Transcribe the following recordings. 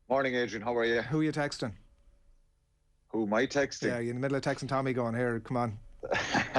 Morning, Adrian. How are you? Who are you texting? Who am I texting? Yeah, you're in the middle of texting Tommy going, here, come on.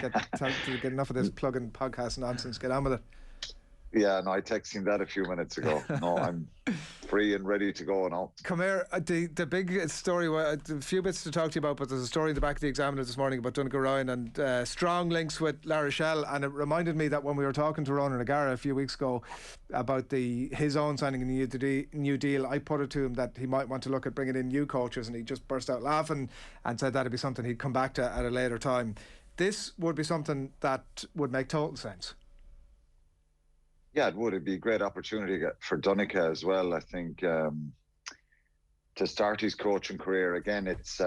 Get enough of this plug-in podcast nonsense. Get on with it. Yeah, no, I texted him that a few minutes ago. No, I'm free and ready to go now. Come here. The big story, a few bits to talk to you about, but there's a story in the back of the Examiner this morning about Donnacha Ryan and strong links with Rochelle, and it reminded me that when we were talking to Ronan O'Gara a few weeks ago about his own signing a new deal, I put it to him that he might want to look at bringing in new coaches, and he just burst out laughing and said that'd be something he'd come back to at a later time. This would be something that would make total sense. Yeah, it would. It'd be a great opportunity for Donnacha as well. I think to start his coaching career again, it's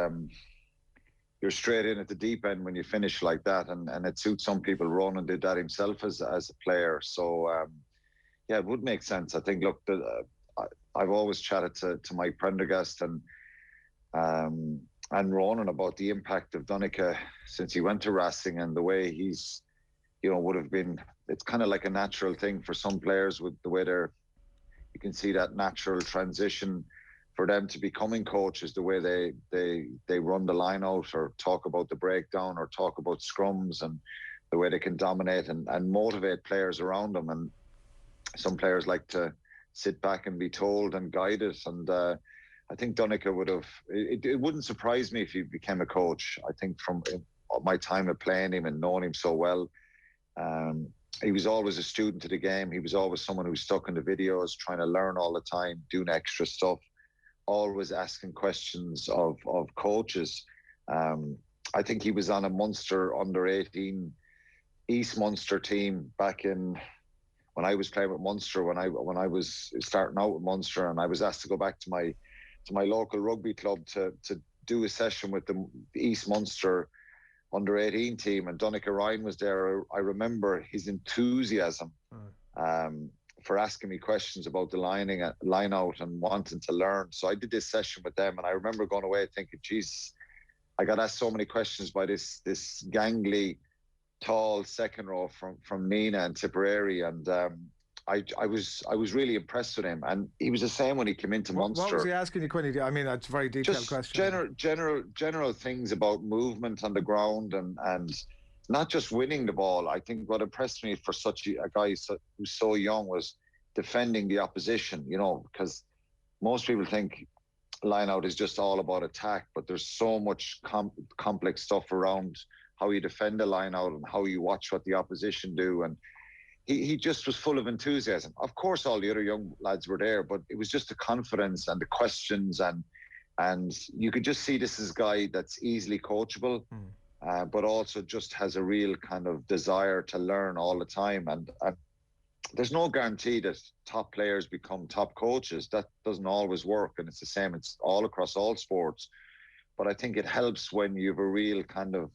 you're straight in at the deep end when you finish like that, and it suits some people. Ronan did that himself as a player, so yeah, it would make sense. I think. Look, I've always chatted to Mike Prendergast and Ronan about the impact of Donnacha since he went to Racing and the way he's, would have been. It's kind of like a natural thing for some players with the way you can see that natural transition for them to becoming coaches, the way they run the line out or talk about the breakdown or talk about scrums and the way they can dominate and motivate players around them. And some players like to sit back and be told and guided. And I think Donnacha would have, it wouldn't surprise me if he became a coach. I think from my time of playing him and knowing him so well, he was always a student of the game. He was always someone who was stuck in the videos, trying to learn all the time, doing extra stuff, always asking questions of coaches. I think he was on a Munster under-18 East Munster team back in when I was playing with Munster, when I was starting out with Munster, and I was asked to go back to my local rugby club to do a session with the East Munster under-18 team, and Donnacha Ryan was there. I remember his enthusiasm for asking me questions about the line out and wanting to learn. So I did this session with them, and I remember going away thinking, geez, I got asked so many questions by this gangly, tall second row from Nina and Tipperary, and I was really impressed with him, and he was the same when he came into Munster. What was he asking you, Quinny? I mean, that's a very detailed question. General things about movement on the ground and not just winning the ball. I think what impressed me for such a guy who's so young was defending the opposition. Because most people think line out is just all about attack, but there's so much complex stuff around how you defend a line out and how you watch what the opposition do. And he just was full of enthusiasm. Of course, all the other young lads were there, but it was just the confidence and the questions, and you could just see this is a guy that's easily coachable, but also just has a real kind of desire to learn all the time. And there's no guarantee that top players become top coaches. That doesn't always work, and it's the same. It's all across all sports. But I think it helps when you have a real kind of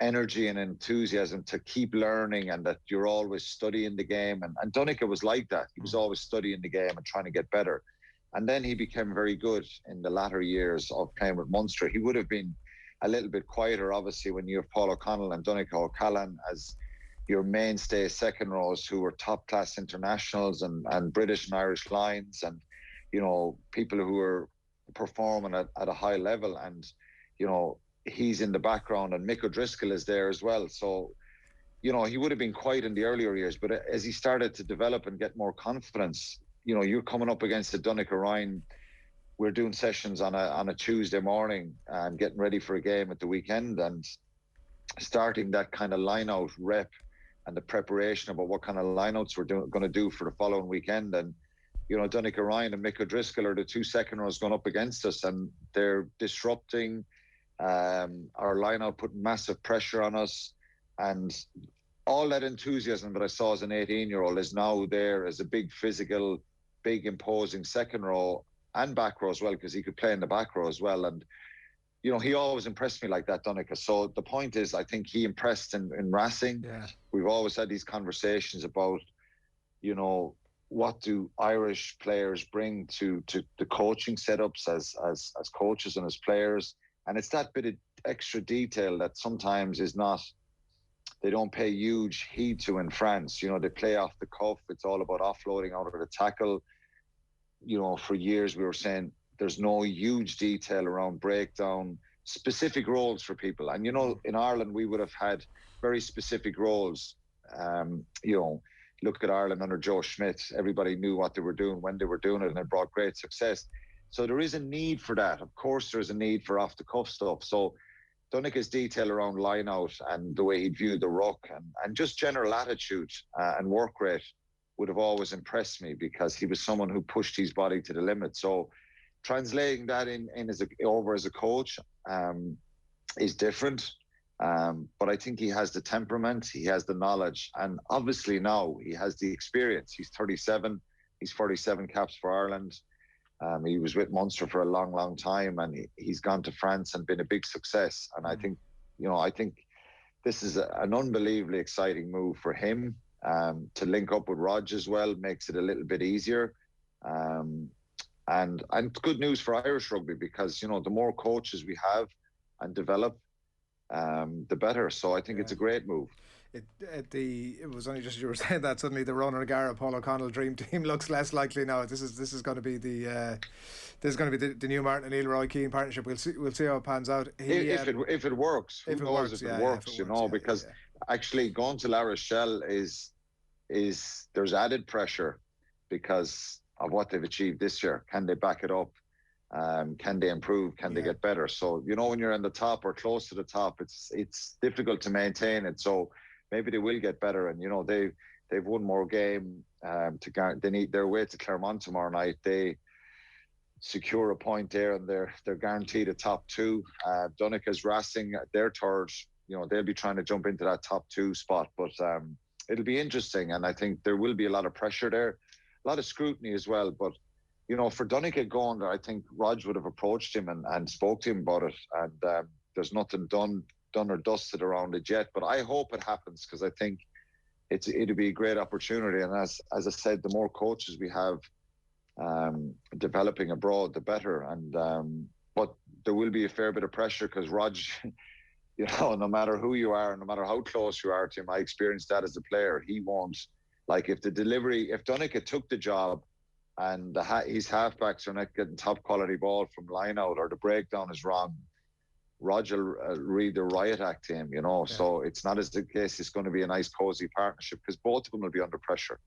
energy and enthusiasm to keep learning, and that you're always studying the game. And Donnacha was like that. He was always studying the game and trying to get better. And then he became very good in the latter years of playing with Munster. He would have been a little bit quieter, obviously, when you have Paul O'Connell and Donnacha O'Callaghan as your mainstay second rows who were top class internationals and British and Irish lines, and, people who were performing at a high level. And, he's in the background, and Mick O'Driscoll is there as well. So, he would have been quiet in the earlier years, but as he started to develop and get more confidence, you're coming up against the Donnacha Ryan. We're doing sessions on a Tuesday morning and getting ready for a game at the weekend, and starting that kind of line out rep and the preparation about what kind of lineouts we're going to do for the following weekend. And, Donnacha Ryan and Mick O'Driscoll are the two second rows going up against us, and they're disrupting our line out, putting massive pressure on us. And all that enthusiasm that I saw as an 18-year-old is now there as a big physical, big imposing second row and back row as well, because he could play in the back row as well. And, he always impressed me like that, Donnacha. So the point is, I think he impressed in Racing. Yeah. We've always had these conversations about, what do Irish players bring to the coaching setups as coaches and as players. And it's that bit of extra detail that sometimes is not, they don't pay huge heed to in France. They play off the cuff. It's all about offloading out of the tackle. For years we were saying there's no huge detail around breakdown, specific roles for people. And, you know, in Ireland, we would have had very specific roles. You know, look at Ireland under Joe Schmidt. Everybody knew what they were doing when they were doing it, and it brought great success. So there is a need for that. Of course, there's a need for off-the-cuff stuff. So Donnacha's detail around line-out and the way he'd view the ruck and just general attitude and work rate would have always impressed me, because he was someone who pushed his body to the limit. So translating that in over as a coach is different. But I think he has the temperament, he has the knowledge, and obviously now he has the experience. He's 37, he's 47 caps for Ireland. He was with Munster for a long, long time, and he's gone to France and been a big success. And I think, you know, I think this is an unbelievably exciting move for him. To link up with ROG as well makes it a little bit easier. And good news for Irish rugby, because, you know, the more coaches we have and develop, the better. So I think it's a great move. It was only just as you were saying that, suddenly the Ronan O'Gara, Paul O'Connell dream team looks less likely now. This is going to be the new Martin and Neil Roy Keane partnership. We'll see how it pans out. If it works, who knows if it works, you know, because actually going to La Rochelle is there's added pressure because of what they've achieved this year. Can they back it up? Can they improve? Can they get better? So, you know, when you're in the top or close to the top, it's difficult to maintain it. So maybe they will get better. And, you know, they've one more game they need their way to Clermont tomorrow night. They secure a point there, and they're guaranteed a top two. Donnacha's Racing, their third. You know, they'll be trying to jump into that top two spot. But it'll be interesting, and I think there will be a lot of pressure there, a lot of scrutiny as well. But, you know, for Donnacha going there, I think Rog would have approached him and spoke to him about it. And there's nothing done or dusted around it yet. But I hope it happens, because I think it'll be a great opportunity. And as I said, the more coaches we have developing abroad, the better. And but there will be a fair bit of pressure, because Rog, you know, no matter who you are, no matter how close you are to him, I experienced that as a player. He won't, like, if Donnacha took the job and his halfbacks are not getting top quality ball from line out, or the breakdown is wrong, ROG will read the riot act to him, you know. Yeah. So it's not as the case it's going to be a nice cozy partnership, because both of them will be under pressure.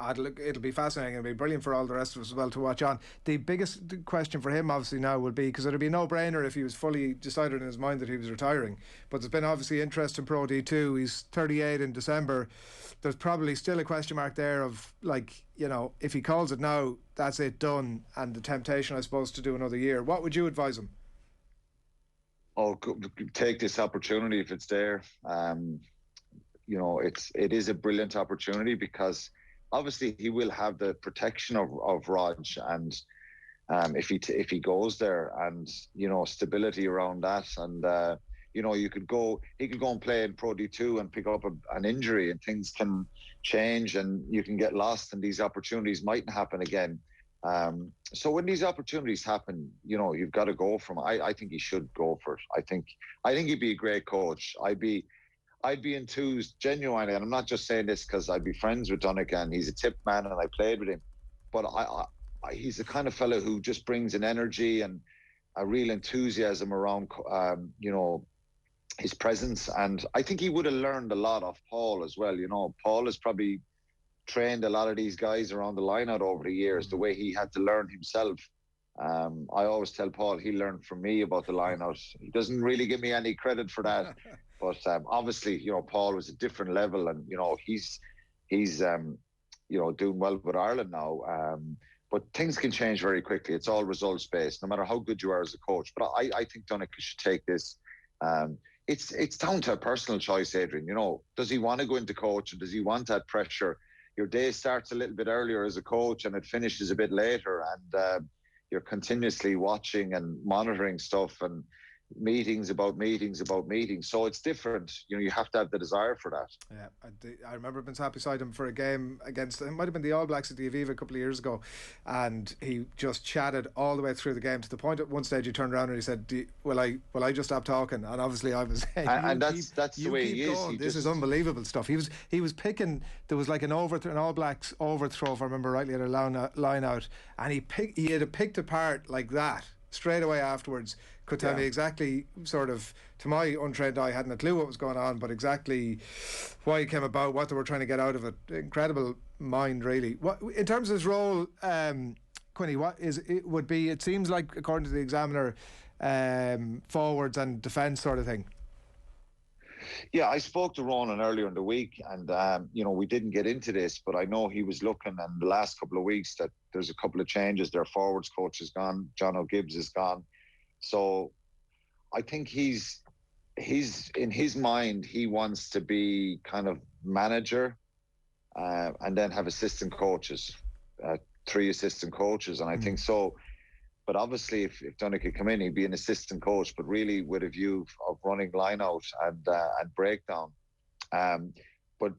It'll be fascinating. It'll be brilliant for all the rest of us as well to watch on. The biggest question for him obviously now will be, because it'd be a no-brainer if he was fully decided in his mind that he was retiring, but there's been obviously interest in Pro D2. He's 38 in December. There's probably still a question mark there of, like, you know, if he calls it now, that's it, done, and the temptation, I suppose, to do another year. What would you advise him? Oh, take this opportunity if it's there. You know, it is a brilliant opportunity, because obviously he will have the protection of ROG, and if he goes there, and, you know, stability around that, and you know, he could go and play in Pro D2 and pick up an injury, and things can change, and you can get lost, and these opportunities mightn't happen again. So when these opportunities happen, you know, you've got to go for them. I think he should go for it. I think he'd be a great coach. I'd be enthused, genuinely, and I'm not just saying this because I'd be friends with Donnacha and he's a tip man and I played with him, but he's the kind of fellow who just brings an energy and a real enthusiasm around, you know, his presence. And I think he would have learned a lot off Paul as well. You know, Paul has probably trained a lot of these guys around the line-out over the years, the way he had to learn himself. I always tell Paul he learned from me about the line-out. He doesn't really give me any credit for that. But obviously, you know, Paul was a different level, and, you know, he's you know, doing well with Ireland now. But things can change very quickly. It's all results based, no matter how good you are as a coach. But I think Donnacha should take this. It's down to a personal choice, Adrian. You know, does he want to go into coaching? Does he want that pressure? Your day starts a little bit earlier as a coach and it finishes a bit later, and you're continuously watching and monitoring stuff, and meetings about meetings about meetings. So it's different. You know, you have to have the desire for that. Yeah, I remember being sat beside him for a game against, it might have been the All Blacks at the Aviva a couple of years ago, and he just chatted all the way through the game, to the point at one stage he turned around and he said, will I just stop talking? And obviously I was saying, and that's the way he is. This is unbelievable stuff. He was picking, there was like an All Blacks overthrow, if I remember rightly, at a line out, and he had it picked apart like that straight away afterwards. Could tell me exactly, sort of, to my untrained eye, hadn't a clue what was going on, but exactly why it came about, what they were trying to get out of it. Incredible mind, really. What, in terms of his role, Quinny, what is it? Would be, it seems like, according to the Examiner, forwards and defence sort of thing. Yeah, I spoke to Ronan earlier in the week, and you know, we didn't get into this, but I know he was looking in the last couple of weeks that there's a couple of changes. Their forwards coach is gone, John O'Gibbs is gone. So I think he's in his mind, he wants to be kind of manager, and then have assistant coaches, 3 assistant coaches. And I think so. But obviously, if Donnacha could come in, he'd be an assistant coach, but really with a view of running line out and breakdown. But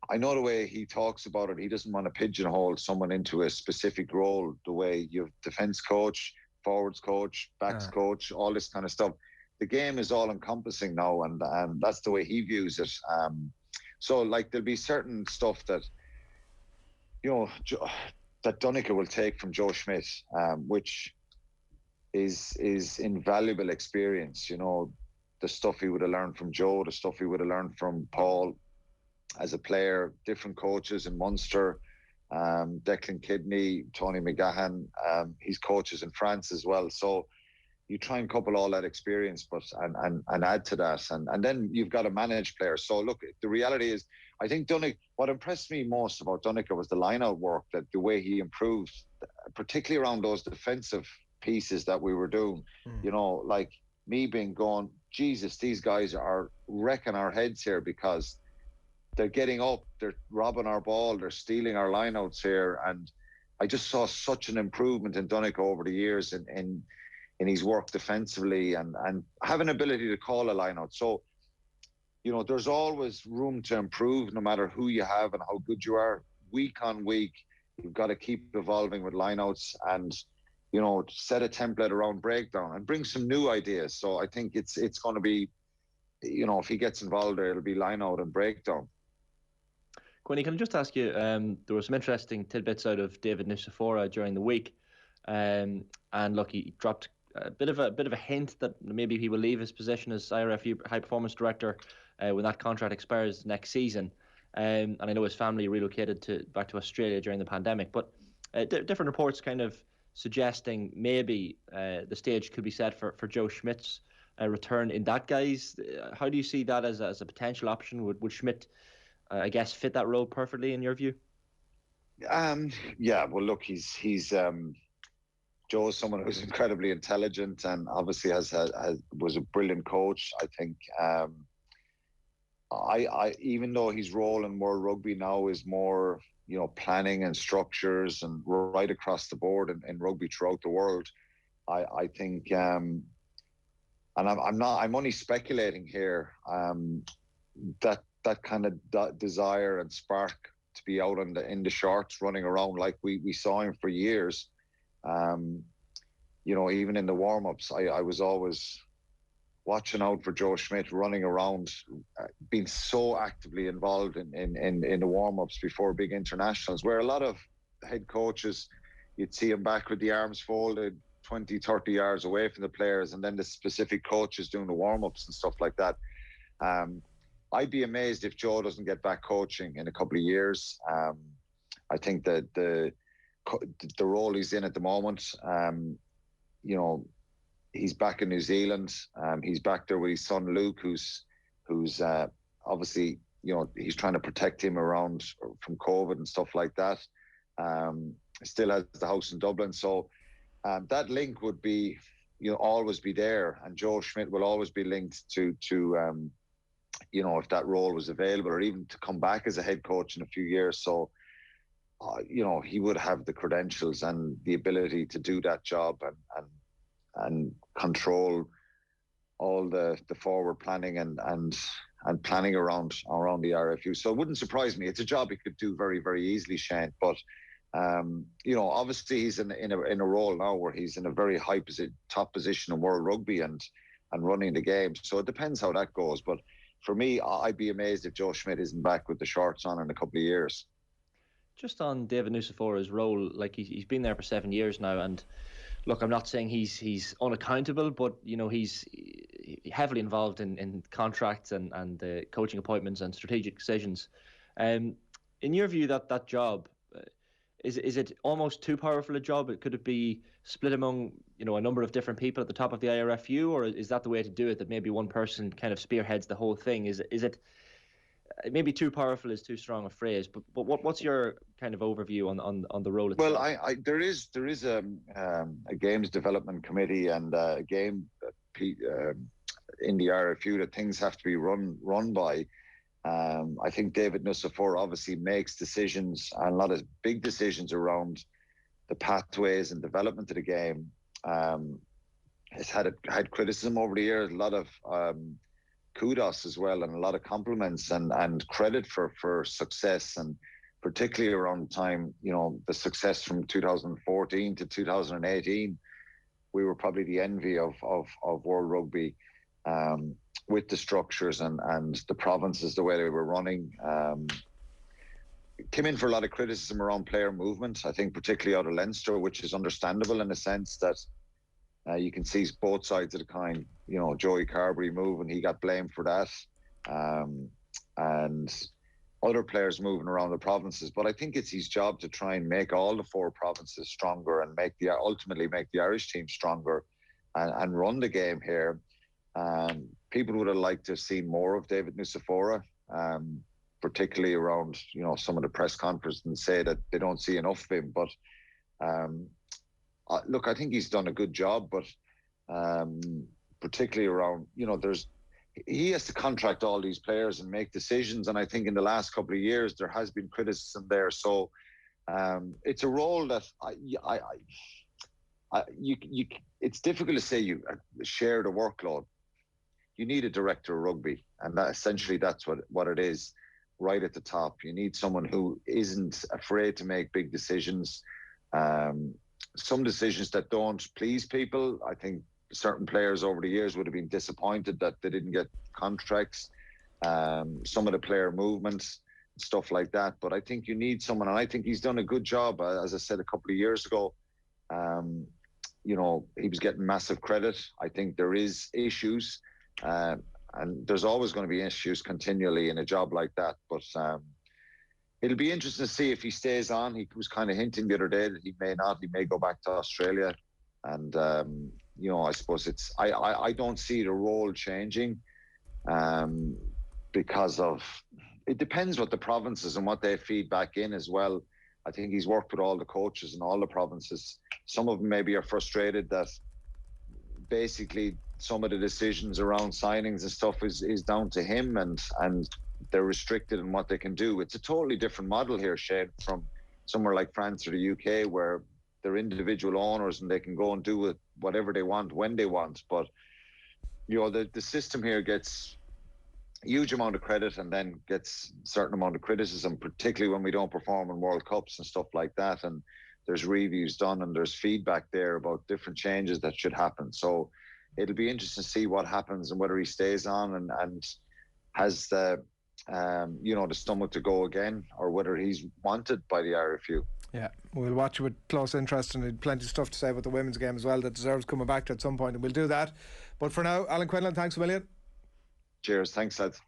I know the way he talks about it, he doesn't want to pigeonhole someone into a specific role, the way you have defence coach, forwards coach, backs coach, all this kind of stuff. The game is all encompassing now, and that's the way he views it. So like, there'll be certain stuff that, you know, that Donnacha will take from Joe Schmidt, which is invaluable experience. You know, the stuff he would have learned from Joe, the stuff he would have learned from Paul as a player, different coaches in Munster, Declan Kidney, Tony McGahan, he's coaches in France as well. So you try and couple all that experience, but and add to that, and then you've got to manage players. So look, the reality is, I think Donnacha, what impressed me most about Donnacha was the line-out work, that the way he improved, particularly around those defensive pieces that we were doing. You know, like me being going, Jesus, these guys are wrecking our heads here, because they're getting up, they're robbing our ball, they're stealing our lineouts here. And I just saw such an improvement in Donnacha over the years in his work defensively, and have an ability to call a lineout. So, you know, there's always room to improve, no matter who you have and how good you are. Week on week, you've got to keep evolving with lineouts, and, you know, set a template around breakdown and bring some new ideas. So I think it's going to be, you know, if he gets involved there, it'll be lineout and breakdown. Quinny, can I just ask you, there were some interesting tidbits out of David Nucifora during the week, and look, he dropped a bit of a hint that maybe he will leave his position as IRFU High Performance Director when that contract expires next season. And I know his family relocated back to Australia during the pandemic, but different reports kind of suggesting maybe the stage could be set for Joe Schmidt's return in that guise. How do you see that as a potential option? Would Schmidt, I guess, fit that role perfectly in your view? Yeah, well, look, he's Joe is someone who's incredibly intelligent, and obviously was a brilliant coach. I think I even though his role in World Rugby now is more, you know, planning and structures and right across the board in rugby throughout the world, I think, and I'm only speculating here, that kind of desire and spark to be out in the shorts running around like we saw him for years. You know, even in the warm-ups, I was always watching out for Joe Schmidt running around, being so actively involved in the warm-ups before big internationals, where a lot of head coaches, you'd see him back with the arms folded 20, 30 yards away from the players, and then the specific coaches doing the warm-ups and stuff like that. I'd be amazed if Joe doesn't get back coaching in a couple of years. I think that the role he's in at the moment, you know, he's back in New Zealand. He's back there with his son Luke, who's obviously, you know, he's trying to protect him around from COVID and stuff like that. Still has the house in Dublin, so that link would be, you know, always be there, and Joe Schmidt will always be linked to you know, if that role was available, or even to come back as a head coach in a few years. So, you know, he would have the credentials and the ability to do that job and control all the forward planning and planning around the RFU. So it wouldn't surprise me. It's a job he could do very, very easily, Shane. But obviously he's in a role now where he's in a very top position in World Rugby and running the game. So it depends how that goes. But for me, I'd be amazed if Joe Schmidt isn't back with the shorts on in a couple of years. Just on David Nucifora's role, like he's been there for 7 years now, and look, I'm not saying he's unaccountable, but he's heavily involved in contracts and coaching appointments and strategic decisions. In your view, that job, is it almost too powerful a job? Could it be split among a number of different people at the top of the IRFU, or is that the way to do it? That maybe one person kind of spearheads the whole thing? Is it maybe too powerful is too strong a phrase, but what's your kind of overview on the role itself? Well, there is a games development committee and a game in the RFU that things have to be run by. I think David Nucifora obviously makes decisions, and a lot of big decisions around the pathways and development of the game. Has had criticism over the years, a lot of kudos as well, and a lot of compliments and credit for success, and particularly around the time, the success from 2014 to 2018, we were probably the envy of World Rugby, with the structures and the provinces, the way they were running. Came in for a lot of criticism around player movement, I think particularly out of Leinster, which is understandable in the sense that you can see both sides of the coin. Joey Carberry moving, he got blamed for that, and other players moving around the provinces. But I think it's his job to try and make all the 4 provinces stronger and ultimately make the Irish team stronger and run the game here. People would have liked to have seen more of David Nucifora, particularly around some of the press conferences, and say that they don't see enough of him. But look, I think he's done a good job, but particularly around, he has to contract all these players and make decisions. And I think in the last couple of years, there has been criticism there. So it's a role that it's difficult to say you share the workload. You need a director of rugby, and that's what it is, right at the top. You need someone who isn't afraid to make big decisions. Some decisions that don't please people. I think certain players over the years would have been disappointed that they didn't get contracts. Some of the player movements, stuff like that. But I think you need someone, and I think he's done a good job. As I said a couple of years ago, he was getting massive credit. I think there is issues, and there's always going to be issues continually in a job like that. But it'll be interesting to see if he stays on. He was kind of hinting the other day that he may not. He may go back to Australia. And, I suppose I don't see the role changing because it depends what the provinces and what they feed back in as well. I think he's worked with all the coaches in all the provinces. Some of them maybe are frustrated that basically some of the decisions around signings and stuff is down to him, and they're restricted in what they can do. It's a totally different model here, Shane, from somewhere like France or the UK, where they're individual owners and they can go and do it whatever they want when they want. But the system here gets a huge amount of credit and then gets a certain amount of criticism, particularly when we don't perform in World Cups and stuff like that. And there's reviews done and there's feedback there about different changes that should happen. So it'll be interesting to see what happens and whether he stays on and has the stomach to go again, or whether he's wanted by the RFU. Yeah, we'll watch it with close interest, and plenty of stuff to say about the women's game as well that deserves coming back to at some point, and we'll do that. But for now, Alan Quinlan, thanks a million. Cheers, thanks lads.